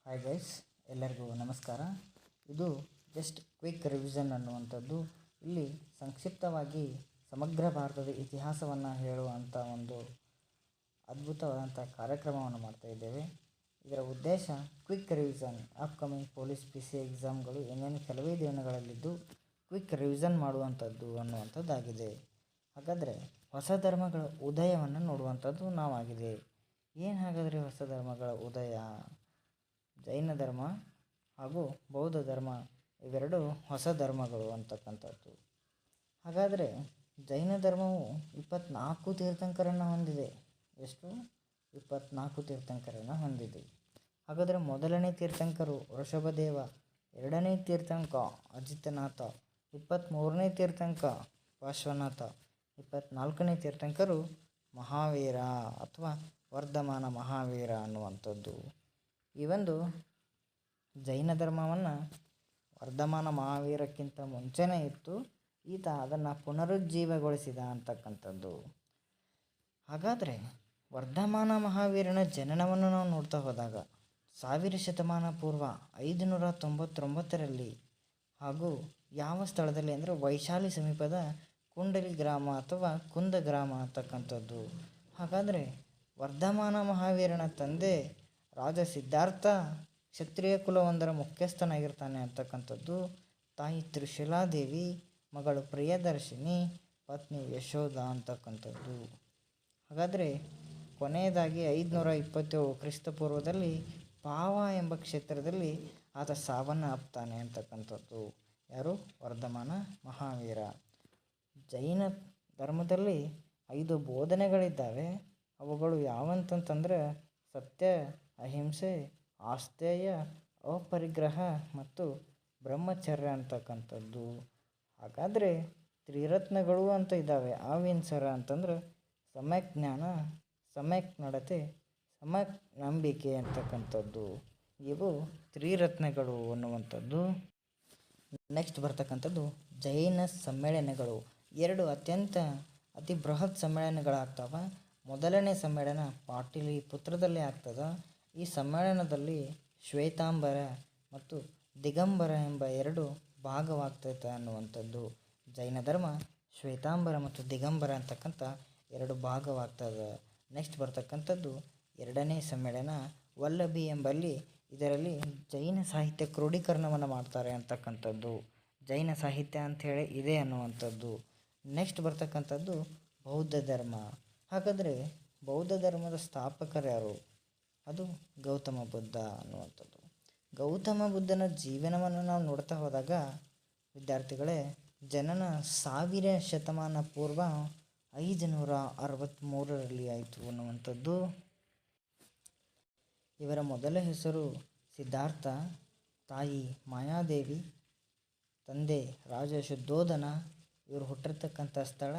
Hi guys, ಎಲ್ಲರಿಗೂ ನಮಸ್ಕಾರ. ಇದು ಜಸ್ಟ್ ಕ್ವಿಕ್ ರಿವಿಷನ್ ಅನ್ನುವಂಥದ್ದು. ಇಲ್ಲಿ ಸಂಕ್ಷಿಪ್ತವಾಗಿ ಸಮಗ್ರ ಭಾರತದ ಇತಿಹಾಸವನ್ನು ಹೇಳುವಂಥ ಒಂದು ಅದ್ಭುತವಾದಂಥ ಕಾರ್ಯಕ್ರಮವನ್ನು ಮಾಡ್ತಾ ಇದ್ದೇವೆ. ಇದರ ಉದ್ದೇಶ quick revision, upcoming police PCI ಎಕ್ಸಾಮ್ಗಳು ಏನೇನು ಕೆಲವೇ ದಿನಗಳಲ್ಲಿದ್ದು ಕ್ವಿಕ್ ರಿವಿಷನ್ ಮಾಡುವಂಥದ್ದು ಅನ್ನುವಂಥದ್ದಾಗಿದೆ. ಹಾಗಾದರೆ ಹೊಸ ಧರ್ಮಗಳ ಉದಯವನ್ನು ನೋಡುವಂಥದ್ದು ನಾವಾಗಿದೆ. ಏನು ಹಾಗಾದರೆ ಹೊಸ ಧರ್ಮಗಳ ಉದಯ? ಜೈನ ಧರ್ಮ ಹಾಗೂ ಬೌದ್ಧ ಧರ್ಮ ಇವೆರಡು ಹೊಸ ಧರ್ಮಗಳು ಅಂತಕ್ಕಂಥದ್ದು. ಹಾಗಾದರೆ ಜೈನ ಧರ್ಮವು 24 ತೀರ್ಥಂಕರನ್ನು ಹೊಂದಿದೆ. ಎಷ್ಟು? 24 ತೀರ್ಥಂಕರನ್ನು ಹೊಂದಿದೆ. ಹಾಗಾದರೆ ಮೊದಲನೇ ತೀರ್ಥಂಕರು ವೃಷಭದೇವ, ಎರಡನೇ ತೀರ್ಥಂಕ ಅಜಿತನಾಥ, 23ನೇ ತೀರ್ಥಂಕ ಪಾರ್ಶ್ವನಾಥ, 24ನೇ ತೀರ್ಥಂಕರು ಮಹಾವೀರ ಅಥವಾ ವರ್ಧಮಾನ ಮಹಾವೀರ ಅನ್ನುವಂಥದ್ದು. ಈ ಒಂದು ಜೈನ ಧರ್ಮವನ್ನು ವರ್ಧಮಾನ ಮಹಾವೀರಕ್ಕಿಂತ ಮುಂಚೆನೇ ಇತ್ತು, ಈತ ಅದನ್ನು ಪುನರುಜ್ಜೀವಗೊಳಿಸಿದ ಅಂತಕ್ಕಂಥದ್ದು. ಹಾಗಾದರೆ ವರ್ಧಮಾನ ಮಹಾವೀರನ ಜನನವನ್ನು ನಾವು ನೋಡ್ತಾ ಹೋದಾಗ 1000 ಶತಮಾನ ಪೂರ್ವ 599ರಲ್ಲಿ ಹಾಗೂ ಯಾವ ಸ್ಥಳದಲ್ಲಿ ಅಂದರೆ ವೈಶಾಲಿ ಸಮೀಪದ ಕುಂಡಲಿ ಗ್ರಾಮ ಅಥವಾ ಕುಂದ ಗ್ರಾಮ ಅಂತಕ್ಕಂಥದ್ದು. ಹಾಗಾದರೆ ವರ್ಧಮಾನ ಮಹಾವೀರನ ತಂದೆ ರಾಜ ಸಿದ್ಧಾರ್ಥ ಕ್ಷತ್ರಿಯ ಕುಲವೊಂದರ ಮುಖ್ಯಸ್ಥನಾಗಿರ್ತಾನೆ ಅಂತಕ್ಕಂಥದ್ದು. ತಾಯಿ ತ್ರಿಶೂಲಾದೇವಿ, ಮಗಳು ಪ್ರಿಯದರ್ಶಿನಿ, ಪತ್ನಿ ಯಶೋಧ ಅಂತಕ್ಕಂಥದ್ದು. ಹಾಗಾದರೆ ಕೊನೆಯದಾಗಿ 527 ಕ್ರಿಸ್ತಪೂರ್ವದಲ್ಲಿ ಪಾವ ಎಂಬ ಕ್ಷೇತ್ರದಲ್ಲಿ ಆತ ಸಾವನ್ನು ಅಪ್ತಾನೆ ಅಂತಕ್ಕಂಥದ್ದು. ಯಾರು? ವರ್ಧಮಾನ ಮಹಾವೀರ. ಜೈನ ಧರ್ಮದಲ್ಲಿ 5 ಬೋಧನೆಗಳಿದ್ದಾವೆ. ಅವುಗಳು ಯಾವಂತಂತಂದರೆ ಸತ್ಯ, ಅಹಿಂಸೆ, ಆಸ್ತೇಯ, ಅಪರಿಗ್ರಹ ಮತ್ತು ಬ್ರಹ್ಮಚರ್ಯ ಅಂತಕ್ಕಂಥದ್ದು. ಹಾಗಾದರೆ ತ್ರಿರತ್ನಗಳು ಅಂತ ಇದ್ದಾವೆ. ಅವೇನು ಸರ ಅಂತಂದ್ರೆ ಸಮ್ಯಕ್ ಜ್ಞಾನ, ಸಮ್ಯಕ್ ನಡತೆ, ಸಮ್ಯಕ್ ನಂಬಿಕೆ ಅಂತಕ್ಕಂಥದ್ದು. ಇವು ತ್ರಿರತ್ನಗಳು ಅನ್ನುವಂಥದ್ದು. ನೆಕ್ಸ್ಟ್ ಬರ್ತಕ್ಕಂಥದ್ದು ಜೈನ ಸಮ್ಮೇಳನಗಳು. 2 ಅತಿ ಬೃಹತ್ ಸಮ್ಮೇಳನಗಳಾಗ್ತವೆ. ಮೊದಲನೇ ಸಮ್ಮೇಳನ ಪಾಟಲಿಪುತ್ರದಲ್ಲಿ ಆಗ್ತದೆ. ಈ ಸಮ್ಮೇಳನದಲ್ಲಿ ಶ್ವೇತಾಂಬರ ಮತ್ತು ದಿಗಂಬರ ಎಂಬ 2 ಭಾಗವಾಗ್ತೈತೆ ಅನ್ನುವಂಥದ್ದು. ಜೈನ ಧರ್ಮ ಶ್ವೇತಾಂಬರ ಮತ್ತು ದಿಗಂಬರ ಅಂತಕ್ಕಂಥ 2 ಭಾಗವಾಗ್ತದೆ. ನೆಕ್ಸ್ಟ್ ಬರ್ತಕ್ಕಂಥದ್ದು 2ನೇ ಸಮ್ಮೇಳನ ವಲ್ಲಭಿ ಎಂಬಲ್ಲಿ. ಇದರಲ್ಲಿ ಜೈನ ಸಾಹಿತ್ಯ ಕ್ರೋಢೀಕರಣವನ್ನು ಮಾಡ್ತಾರೆ ಅಂತಕ್ಕಂಥದ್ದು. ಜೈನ ಸಾಹಿತ್ಯ ಅಂಥೇಳಿ ಇದೆ ಅನ್ನುವಂಥದ್ದು. ನೆಕ್ಸ್ಟ್ ಬರ್ತಕ್ಕಂಥದ್ದು ಬೌದ್ಧ ಧರ್ಮ. ಹಾಗಾದರೆ ಬೌದ್ಧ ಧರ್ಮದ ಸ್ಥಾಪಕರು ಯಾರು? ಅದು ಗೌತಮ ಬುದ್ಧ ಅನ್ನುವಂಥದ್ದು. ಗೌತಮ ಬುದ್ಧನ ಜೀವನವನ್ನು ನಾವು ನೋಡ್ತಾ ಹೋದಾಗ ವಿದ್ಯಾರ್ಥಿಗಳೇ, ಜನನ 1000 ಶತಮಾನ ಪೂರ್ವ 563ರಲ್ಲಿ ಆಯಿತು ಅನ್ನುವಂಥದ್ದು. ಇವರ ಮೊದಲ ಹೆಸರು ಸಿದ್ಧಾರ್ಥ, ತಾಯಿ ಮಾಯಾದೇವಿ, ತಂದೆ ರಾಜ ಶುದ್ಧೋಧನ. ಇವರು ಹುಟ್ಟಿರ್ತಕ್ಕಂಥ ಸ್ಥಳ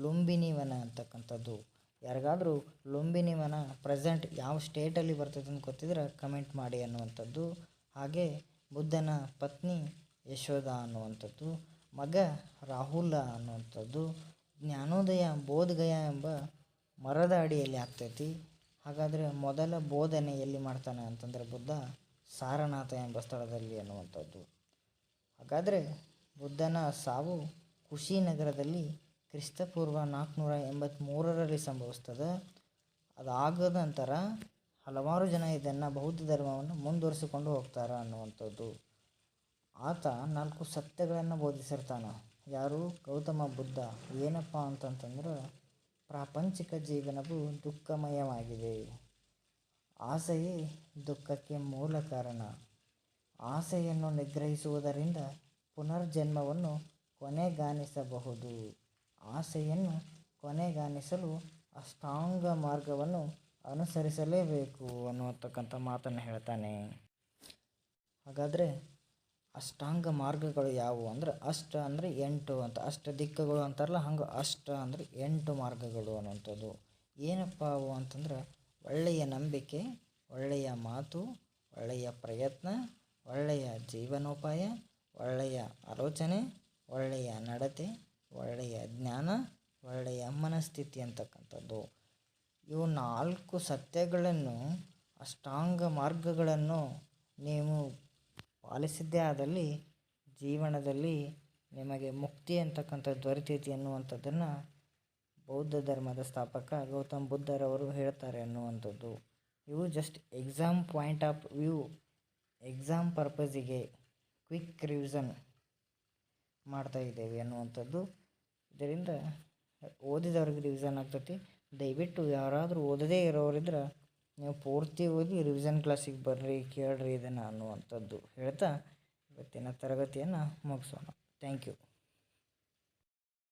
ಲುಂಬಿನಿ ವನ ಅಂತಕ್ಕಂಥದ್ದು. ಯಾರಿಗಾದರೂ ಲುಂಬಿನಿ ವನ ಪ್ರೆಸೆಂಟ್ ಯಾವ ಸ್ಟೇಟಲ್ಲಿ ಬರ್ತದೆ ಅಂತ ಗೊತ್ತಿದ್ರೆ ಕಮೆಂಟ್ ಮಾಡಿ ಅನ್ನುವಂಥದ್ದು. ಹಾಗೆ ಬುದ್ಧನ ಪತ್ನಿ ಯಶೋಧ ಅನ್ನುವಂಥದ್ದು, ಮಗ ರಾಹುಲ ಅನ್ನುವಂಥದ್ದು. ಜ್ಞಾನೋದಯ ಬೋಧಗಯ ಎಂಬ ಮರದ ಅಡಿಯಲ್ಲಿ ಆಗ್ತೈತಿ. ಹಾಗಾದರೆ ಮೊದಲ ಬೋಧನೆ ಎಲ್ಲಿ ಮಾಡ್ತಾನೆ ಅಂತಂದರೆ ಬುದ್ಧ ಸಾರನಾಥ ಎಂಬ ಸ್ಥಳದಲ್ಲಿ ಅನ್ನುವಂಥದ್ದು. ಹಾಗಾದರೆ ಬುದ್ಧನ ಸಾವು ಕುಶಿನಗರದಲ್ಲಿ ಕ್ರಿಸ್ತಪೂರ್ವ 483ರಲ್ಲಿ ಸಂಭವಿಸ್ತದೆ. ಅದಾಗದ ನಂತರ ಹಲವಾರು ಜನ ಇದನ್ನು ಬೌದ್ಧ ಧರ್ಮವನ್ನು ಮುಂದುವರಿಸಿಕೊಂಡು ಹೋಗ್ತಾರೆ ಅನ್ನುವಂಥದ್ದು. ಆತ 4 ಸತ್ಯಗಳನ್ನು ಬೋಧಿಸಿರ್ತಾನೆ. ಯಾರು? ಗೌತಮ ಬುದ್ಧ. ಏನಪ್ಪ ಅಂತಂತಂದ್ರೆ ಪ್ರಾಪಂಚಿಕ ಜೀವನವು ದುಃಖಮಯವಾಗಿದೆ, ಆಸೆಯೇ ದುಃಖಕ್ಕೆ ಮೂಲ ಕಾರಣ, ಆಸೆಯನ್ನು ನಿಗ್ರಹಿಸುವುದರಿಂದ ಪುನರ್ಜನ್ಮವನ್ನು ಕೊನೆಗಾಣಿಸಬಹುದು, ಆಸೆಯನ್ನು ಕೊನೆಗಾಣಿಸಲು ಅಷ್ಟಾಂಗ ಮಾರ್ಗವನ್ನು ಅನುಸರಿಸಲೇಬೇಕು ಅನ್ನುವಂತಕ್ಕಂಥ ಮಾತನ್ನು ಹೇಳ್ತಾನೆ. ಹಾಗಾದರೆ ಅಷ್ಟಾಂಗ ಮಾರ್ಗಗಳು ಯಾವುವು ಅಂದರೆ ಅಷ್ಟ ಅಂದರೆ 8 ಅಂತ. ಅಷ್ಟ ದಿಕ್ಕುಗಳು ಅಂತಾರಲ್ಲ, ಹಂಗೆ ಅಷ್ಟ ಅಂದರೆ 8 ಮಾರ್ಗಗಳು ಅನ್ನುವಂಥದ್ದು. ಏನಪ್ಪ ಅವು ಅಂತಂದ್ರೆ ಒಳ್ಳೆಯ ನಂಬಿಕೆ, ಒಳ್ಳೆಯ ಮಾತು, ಒಳ್ಳೆಯ ಪ್ರಯತ್ನ, ಒಳ್ಳೆಯ ಜೀವನೋಪಾಯ, ಒಳ್ಳೆಯ ಆಲೋಚನೆ, ಒಳ್ಳೆಯ ನಡತೆ, ಒಳ್ಳೆಯ ಜ್ಞಾನ, ಒಳ್ಳೆಯ ಮನಸ್ಥಿತಿ ಅಂತಕ್ಕಂಥದ್ದು. ಇವು 4 ಸತ್ಯಗಳನ್ನು, ಅಷ್ಟಾಂಗ ಮಾರ್ಗಗಳನ್ನು ನೀವು ಪಾಲಿಸಿದ್ದೇ ಆದಲ್ಲಿ ಜೀವನದಲ್ಲಿ ನಿಮಗೆ ಮುಕ್ತಿ ಅಂತಕ್ಕಂಥದ್ದು ದೊರೆತೈತಿ ಅನ್ನುವಂಥದ್ದನ್ನು ಬೌದ್ಧ ಧರ್ಮದ ಸ್ಥಾಪಕ ಗೌತಮ್ ಬುದ್ಧರವರು ಹೇಳ್ತಾರೆ ಅನ್ನುವಂಥದ್ದು. ಇವು just exam point of view, exam ಪರ್ಪಸಿಗೆ ಕ್ವಿಕ್ ರಿವಿಷನ್ ಮಾಡ್ತಾ ಇದ್ದೇವೆ ಅನ್ನುವಂಥದ್ದು. ಇದರಿಂದ ಓದಿದವ್ರಿಗೆ ರಿವಿಷನ್ ಆಗ್ತೈತಿ. ದಯವಿಟ್ಟು ಯಾರಾದರೂ ಓದದೇ ಇರೋರಿದ್ರೆ ನೀವು ಪೂರ್ತಿ ಓದಿ ರಿವಿಷನ್ ಕ್ಲಾಸಿಗೆ ಬರ್ರಿ, ಕೇಳ್ರಿ ಇದನ್ನು ಅನ್ನುವಂಥದ್ದು ಹೇಳ್ತಾ ಇವತ್ತಿನ ತರಗತಿಯನ್ನು ಮುಗಿಸೋಣ. Thank you.